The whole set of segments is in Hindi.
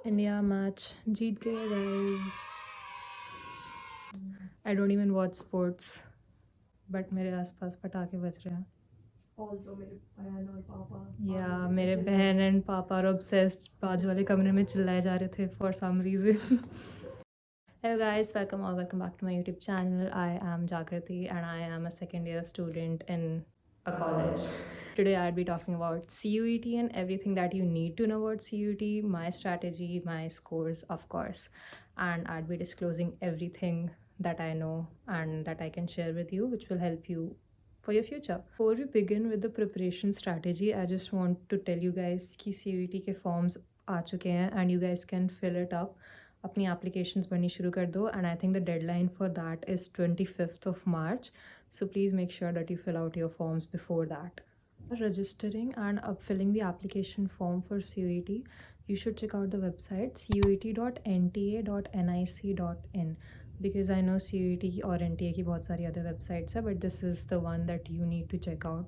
इंडिया मैच जीत गए guys. I don't even watch sports but मेरे आसपास पटाखे बज रहे हैं। ऑल्सो मेरे बहन और पापा या मेरे बहन एंड पापा और ऑब्सेस्ड बाजू वाले कमरे में चिल्लाए जा रहे थे for some reason. Hello guys, welcome back to my YouTube channel. I am Jagrati and I am a second year student in a college. Today I'll be talking about CUET and everything that you need to know about CUET, my strategy, my scores of course, and I'll be disclosing everything that I know and that I can share with you which will help you for your future. Before we begin with the preparation strategy, I just want to tell you guys कि CUET के forms आ चुके हैं and you guys can fill it up. अपनी एप्लीकेशंस भरनी शुरू कर दो and I think the deadline for that is 25th of March. So please make sure that you fill out your forms before that. Registering and filling the application form for CUET, you should check out the website cuet.nta.nic.in because I know CUET और NTA की बहुत सारी other websites है, but this is the one that you need to check out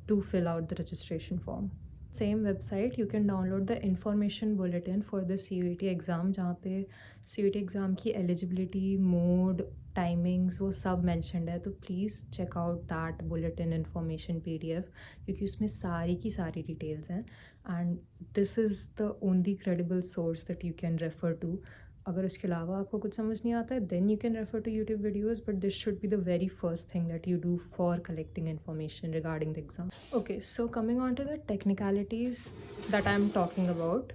to fill out the registration form. Same website you can download the information bulletin for the CUET exam, जहाँ पे CUET एग्ज़ाम की एलिजिबिलिटी, मोड, टाइमिंग्स वो सब मैंशनड है. तो please check out that bulletin information PDF क्योंकि उसमें सारी की सारी डिटेल्स हैं and this is the only credible source that you can refer to. अगर उसके अलावा आपको कुछ समझ नहीं आता है then you can refer to YouTube videos, but this should be the very first thing that you do for collecting information regarding the exam. Okay, so coming on to the technicalities that I am talking about.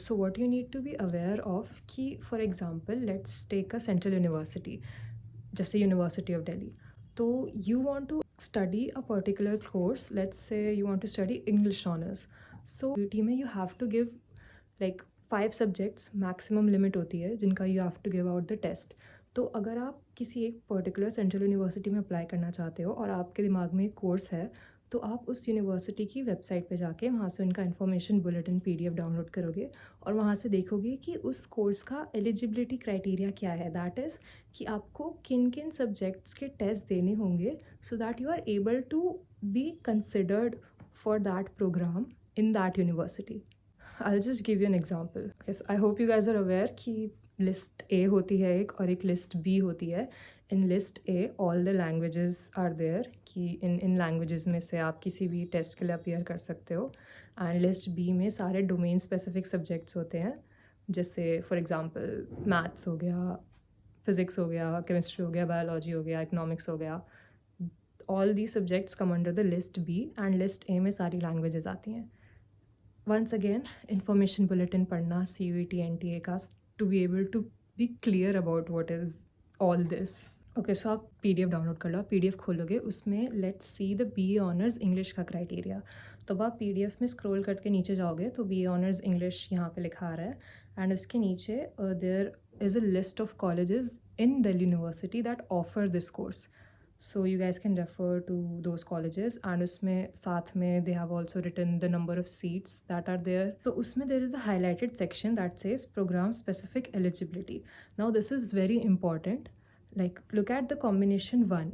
So what you need to be aware of कि for example let's take a central university जैसे University of Delhi. तो you want to study a particular course, let's say you want to study English honors. So UT में you have to give like 5 subjects maximum limit होती है जिनका you have to give out the test. तो अगर आप किसी एक पर्टिकुलर सेंट्रल यूनिवर्सिटी में अप्लाई करना चाहते हो और आपके दिमाग में एक कोर्स है, तो आप उस यूनिवर्सिटी की वेबसाइट पे जाके वहाँ से उनका इन्फॉर्मेशन बुलेटिन PDF डाउनलोड करोगे और वहाँ से देखोगे कि उस कोर्स का एलिजिबिलिटी क्राइटेरिया क्या है. दैट इज़ कि आपको किन किन सब्जेक्ट्स के टेस्ट देने होंगे so that you are able to be considered for that programme in that university. I'll just give you an example. Okay, so I hope you guys are aware कि लिस्ट A होती है एक और एक लिस्ट B होती है. In list A all the languages are there कि इन लैंग्वेजेस में से आप किसी भी टेस्ट के लिए अपीयर कर सकते हो. एंड लिस्ट B में सारे डोमेन स्पेसिफिक सब्जेक्ट्स होते हैं, जैसे फॉर एग्जांपल मैथ्स हो गया, फिज़िक्स हो गया, केमिस्ट्री हो गया, बायोलॉजी हो गया, इकोनॉमिक्स हो गया. All the subjects come under the list B and list A में सारी लैंग्वेजेस आती हैं. Once again, information bulletin पढ़ना CUET NTA का to be able to be clear about what is all this. Okay, so आप PDF डाउनलोड कर लो. आप PDF खोलोगे, उसमें let's see the BA honours English का क्राइटेरिया. तो अब आप PDF में स्क्रॉल करके नीचे जाओगे तो BA ऑनर्स इंग्लिश यहाँ पे लिखा आ रहा है एंड उसके नीचे there is a list of colleges in Delhi University that offer this course. So you guys can refer to those colleges and उसमें साथ में they have also written the number of seats that are there. तो उसमें there is a highlighted section that says program specific eligibility. Now this is very important. Like look at the combination 1.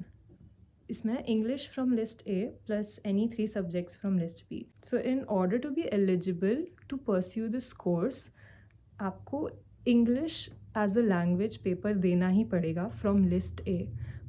इसमें English from list A plus any 3 subjects from list B. So in order to be eligible to pursue this course, आपको English as a language paper देना ही पड़ेगा from list A.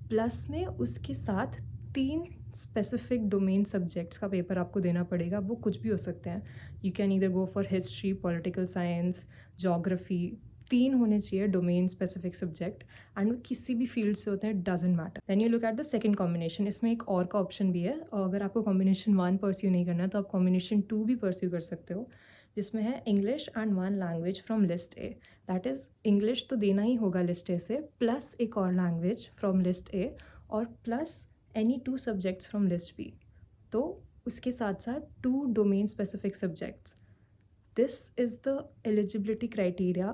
प्लस में उसके साथ 3 स्पेसिफिक डोमेन सब्जेक्ट्स का पेपर आपको देना पड़ेगा. वो कुछ भी हो सकते हैं. You can either go for history, political science, geography. 3 होने चाहिए डोमेन स्पेसिफिक सब्जेक्ट एंड वो किसी भी फील्ड से होते हैं, doesn't matter. Then you look at the second combination. इसमें एक और का ऑप्शन भी है और अगर आपको कॉम्बिनेशन 1 परस्यू नहीं करना है तो आप कॉम्बिनेशन 2 भी परस्यू कर सकते हो, जिसमें है English and 1 language from list A. That is English तो देना ही होगा लिस्ट ए से, प्लस एक और लैंग्वेज फ्रॉम लिस्ट ए और plus any 2 subjects from list B. तो उसके साथ साथ 2 domain specific subjects. This is the eligibility criteria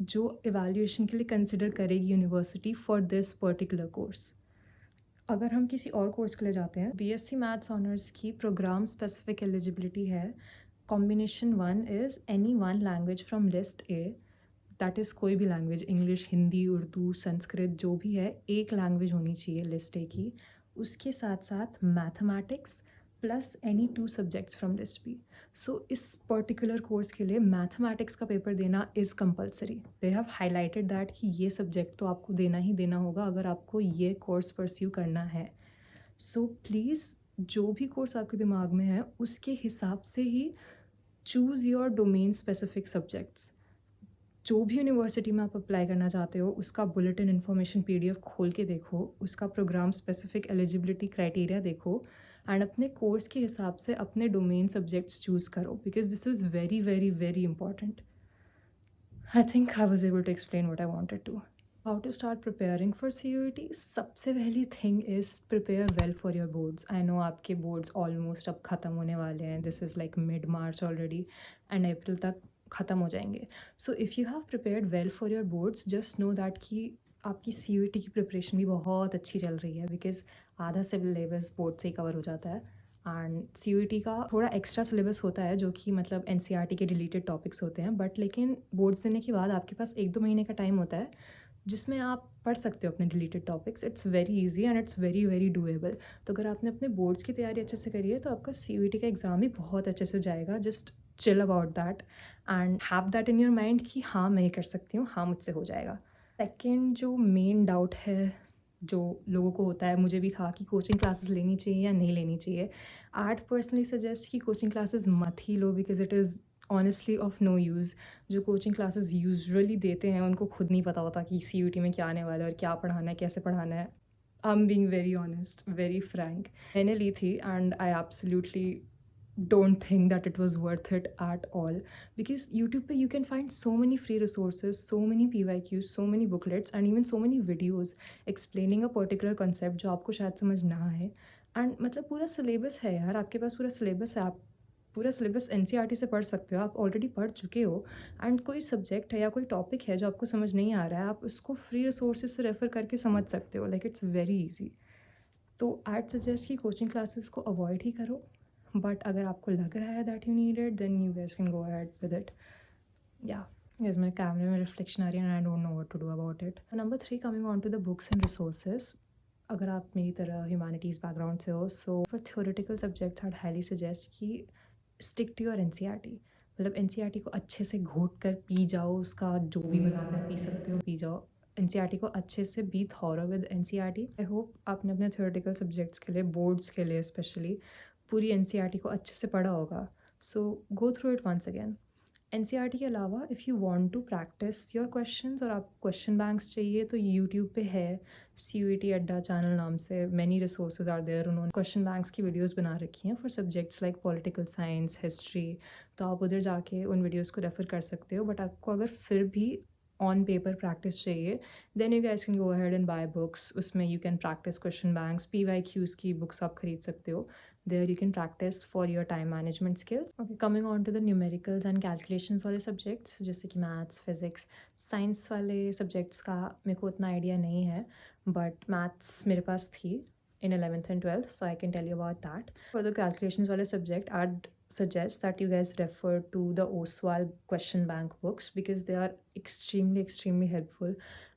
जो एवेल्यूएशन के लिए कंसिडर करेगी university for this particular course. अगर हम किसी और कोर्स के लिए जाते हैं, BSc मैथ्स ऑनर्स की प्रोग्राम स्पेसिफिक एलिजिबिलिटी है. Combination 1 is any 1 language from list A. That is कोई भी लैंग्वेज, इंग्लिश, हिंदी, उर्दू, संस्कृत, जो भी है, एक लैंग्वेज होनी चाहिए लिस्ट ए की. उसके साथ साथ mathematics, plus any 2 subjects from list B. So इस पर्टिकुलर कोर्स के लिए मैथमेटिक्स का पेपर देना is compulsory. They have highlighted that कि ये सब्जेक्ट तो आपको देना ही देना होगा अगर आपको ये कोर्स परस्यू करना है। सो प्लीज़ जो भी कोर्स आपके दिमाग में है उसके हिसाब से ही choose your domain specific subjects. जो भी यूनिवर्सिटी में आप अप्लाई करना चाहते हो उसका बुलेटिन इन्फॉर्मेशन PDF खोल के देखो, उसका प्रोग्राम स्पेसिफिक एलिजिबिलिटी क्राइटेरिया देखो एंड अपने कोर्स के हिसाब से अपने डोमेन सब्जेक्ट्स चूज़ करो, because this is very very very important. I think I was able to explain what I wanted to. How to start preparing for CUET? सबसे पहली thing is prepare well for your boards. I know आपके बोर्ड्स ऑलमोस्ट अब ख़त्म होने वाले हैं, this is like mid March already and April तक ख़त्म हो जाएंगे। So if you have prepared well for your boards, just know that कि आपकी CUET की प्रिपरेशन भी बहुत अच्छी चल रही है, बिकॉज आधा सिलेबस बोर्ड से ही कवर हो जाता है एंड CUET का थोड़ा एक्स्ट्रा सिलेबस होता है जो कि मतलब NCERT के डिलीटेड टॉपिक्स होते हैं, बट लेकिन बोर्ड्स देने के बाद आपके पास 1-2 महीने का टाइम होता है जिसमें आप पढ़ सकते हो अपने deleted topics. It's very easy and it's very very doable. तो अगर आपने अपने बोर्ड्स की तैयारी अच्छे से करी है तो आपका CUET का एग्ज़ाम भी बहुत अच्छे से जाएगा। Just chill about that and have that in your mind कि हाँ मैं ये कर सकती हूँ, हाँ मुझसे हो जाएगा। सेकेंड जो मेन डाउट है जो लोगों को होता है, मुझे भी था कि कोचिंग क्लासेस लेनी चाहिए या नहीं लेनी चाहिए। आर्ट पर्सनली सजेस्ट कि कोचिंग क्लासेस मत ही लो, because it is honestly of no use. जो कोचिंग क्लासेस यूजुअली देते हैं उनको खुद नहीं पता होता कि CUET में क्या आने वाला है और क्या पढ़ाना है, कैसे पढ़ाना है। I am being very honest, very Frank. मैंने ली थी and I absolutely don't think that it was worth it at all, because YouTube पे you can find so many free resources, so many PYQs, so many booklets and even so many videos explaining a particular concept जो आपको शायद समझ ना आए। एंड मतलब पूरा सिलेबस है यार, आपके पास पूरा सिलेबस है, आप पूरा सिलेबस NCERT से पढ़ सकते हो, आप ऑलरेडी पढ़ चुके हो। एंड कोई सब्जेक्ट है या कोई टॉपिक है जो आपको समझ नहीं आ रहा है, आप उसको फ्री रिसोर्सेज से रेफ़र करके समझ सकते हो। Like it's very easy. तो I'd सजेस्ट कि कोचिंग क्लासेस को अवॉइड ही करो, बट अगर आपको लग रहा है that you need it then you guys can go ahead with it. या गैस मेरे कैमरे में रिफ्लेक्शन आ रही है and I don't know what to do about it. Number 3, coming on to the books and resources. अगर आप मेरी तरह ह्यूमैनिटीज़ बैकग्राउंड से हो, so for theoretical subjects I'd highly suggest कि स्टिक टू योर NCERT। मतलब NCERT को अच्छे से घोट कर पी जाओ, उसका जो भी बनाकर पी सकते हो पी जाओ। NCERT को अच्छे से be thorough with NCERT। I hope आपने अपने थ्योरेटिकल सब्जेक्ट्स के लिए, बोर्ड्स के लिए स्पेशली, पूरी NCERT को अच्छे से पढ़ा होगा। So go through it once again. NCERT के अलावा if you want to practice your questions और आपको क्वेश्चन बैंक्स चाहिए तो यूट्यूब पे है CUET अड्डा चैनल नाम से, मैनी रिसोर्सेज आर देयर। उन्होंने क्वेश्चन बैंक्स की वीडियोस बना रखी हैं for subjects like political science, history. तो आप उधर जाके उन वीडियोस को रेफ़र कर सकते हो। बट आपको अगर फिर भी ऑन पेपर प्रैक्टिस चाहिए then you guys can go ahead and buy books. उसमें you can practice question banks, PYQs की बुक्स आप खरीद सकते हो। There you can practice for your time management skills. Okay, coming on to the numericals and calculations वाले subjects जैसे कि maths, physics, science वाले subjects का मेरे को उतना idea नहीं है, but maths मेरे पास थी in 11th and 12th, so I can tell you about that. For the calculations वाले subject, I'd suggest that you guys refer to the OSWAL question bank books because they are extremely helpful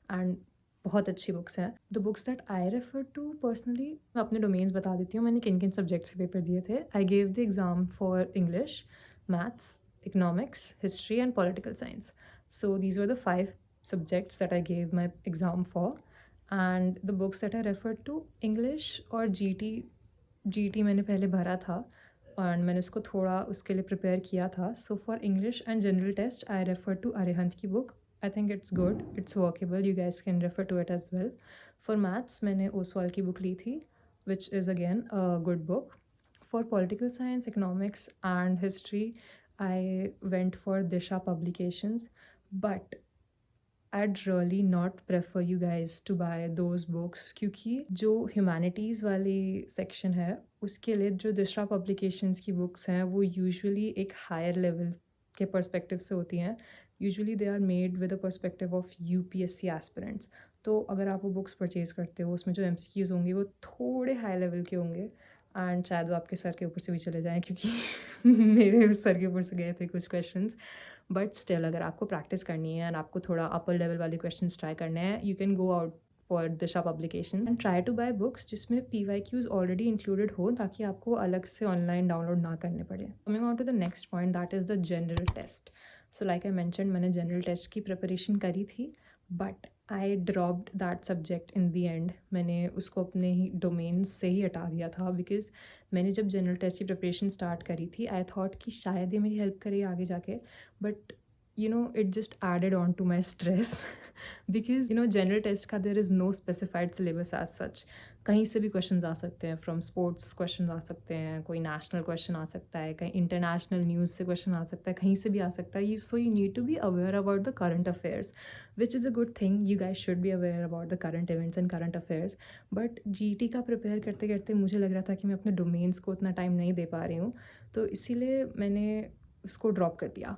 and बहुत अच्छी बुक्स हैं। The books that I refer to personally, मैं अपने डोमेन्स बता देती हूँ मैंने किन किन सब्जेक्ट्स के पेपर दिए थे। I gave the exam for English, maths, economics, history and political science. So these were the 5 subjects that I gave my exam for. And the books that I refer to, English और GT मैंने पहले भरा था और मैंने उसको थोड़ा उसके लिए प्रिपेयर किया था। So for English and general test I refer to Arihant की बुक। I think it's good, it's workable, you guys can refer to it as well. For maths मैंने ओसवाल की बुक ली थी which is again a good book. For political science, economics and history I went for Disha publications, but I'd really not prefer you guys to buy those books क्योंकि जो humanities वाली section है उसके लिए जो दिशा publications की books हैं वो usually एक higher level के perspective से होती हैं। Usually they are made with a perspective of UPSC aspirants. तो अगर आप वो बुक्स परचेज़ करते हो उसमें जो MCQs होंगे वो थोड़े हाई लेवल के होंगे एंड शायद वो आपके सर के ऊपर से भी चले जाएँ क्योंकि मेरे सर के ऊपर से गए थे कुछ क्वेश्चंस। बट स्टिल अगर आपको प्रैक्टिस करनी है एंड आपको थोड़ा अपर लेवल वाले क्वेश्चंस ट्राई करने हैं, you can go out for Disha publication and try to buy books जिसमें PYQs ऑलरेडी इंक्लूडेड हो ताकि आपको अलग से ऑनलाइन डाउनलोड ना करने पड़े. Coming on to the next point, that is the general test. So like I mention, मैंने जनरल टेस्ट की प्रिपरेशन करी थी but I dropped that subject in the end. मैंने उसको अपने ही डोमेन्स से ही हटा दिया था बिकॉज मैंने जब जनरल टेस्ट की प्रिपरेशन स्टार्ट करी थी आई थॉट कि शायद ये मेरी हेल्प करे आगे जाके, but you know it just added on to my stress because you know general test का there is no specified syllabus as such. कहीं से भी क्वेश्चंस आ सकते हैं, फ्रॉम स्पोर्ट्स क्वेश्चन आ सकते हैं, कोई नेशनल क्वेश्चन आ सकता है, कहीं इंटरनेशनल न्यूज़ से क्वेश्चन आ सकता है, कहीं से भी आ सकता है. You so you need to be aware about the current affairs which is a good thing. You guys should be aware about the current events and current affairs. But GT का प्रिपेयर करते करते मुझे लग रहा था कि मैं अपने डोमेन्स को उतना टाइम नहीं दे पा रही हूँ, तो इसीलिए मैंने उसको ड्रॉप कर दिया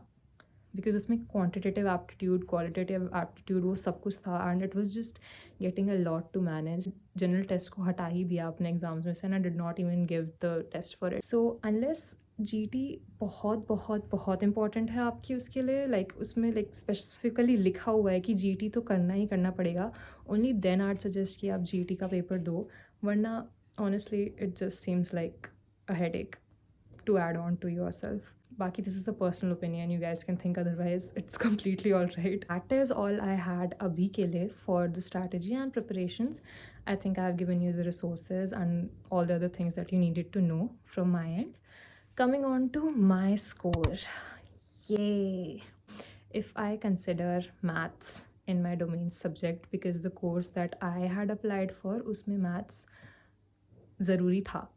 बिकॉज उसमें क्वान्टिटेटिव एप्टीट्यूड, क्वालिटेटिव एप्टीट्यूड, वो सब कुछ था and it was just getting a lot to manage. General test को हटा ही दिया अपने एग्जाम्स में से and I did not even give the test for it. So unless GT बहुत बहुत बहुत इंपॉर्टेंट है आपकी उसके लिए, लाइक उसमें लाइक स्पेसिफिकली लिखा हुआ है कि GT तो करना ही करना पड़ेगा, ओनली देन आई सजेस्ट कि आप GT का पेपर दो, वरना honestly it just seems like a headache to add on to yourself. Baki, this is a personal opinion. You guys can think otherwise. It's completely all right. That is all I had abhi ke liye for the strategy and preparations. I think I've given you the resources and all the other things that you needed to know from my end. Coming on to my score. Yay! If I consider maths in my domain subject, because the course that I had applied for, usme maths zaruri tha.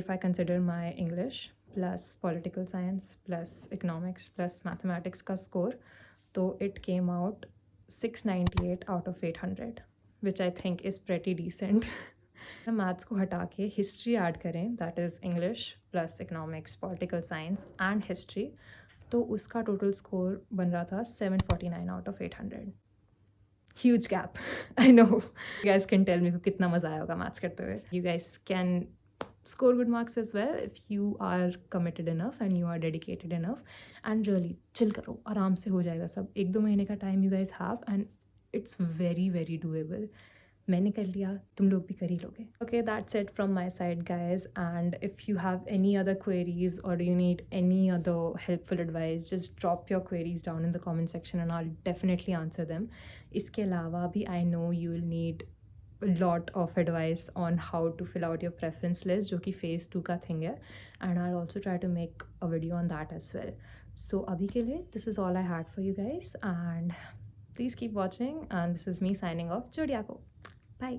If I consider my English plus political science plus economics plus mathematics का score, तो it came out 698 out of 800, which I think is pretty decent. Maths को हटा के हिस्ट्री ऐड करें, that is English plus economics, political science and history, तो उसका टोटल स्कोर बन रहा था 749 out of 800. Huge gap. I know you guys can tell me को कितना मज़ा आया होगा मैथ्स करते हुए. You guys can score good marks as well if you are committed enough and you are dedicated enough and really chill करो, आराम से हो जाएगा सब. 1-2 महीने का time you guys have and it's very very doable. मैंने कर लिया, तुम लोग भी कर ही लोगे. Okay, that's it from my side guys, and if you have any other queries or you need any other helpful advice, just drop your queries down in the comment section and I'll definitely answer them. इसके अलावा भी I know you will need a lot of advice on how to fill out your preference list, जो कि phase 2 का thing है, and I'll also try to make a video on that as well. So अभी के लिए this is all I had for you guys and please keep watching, and this is me signing off. Jodiako. Bye.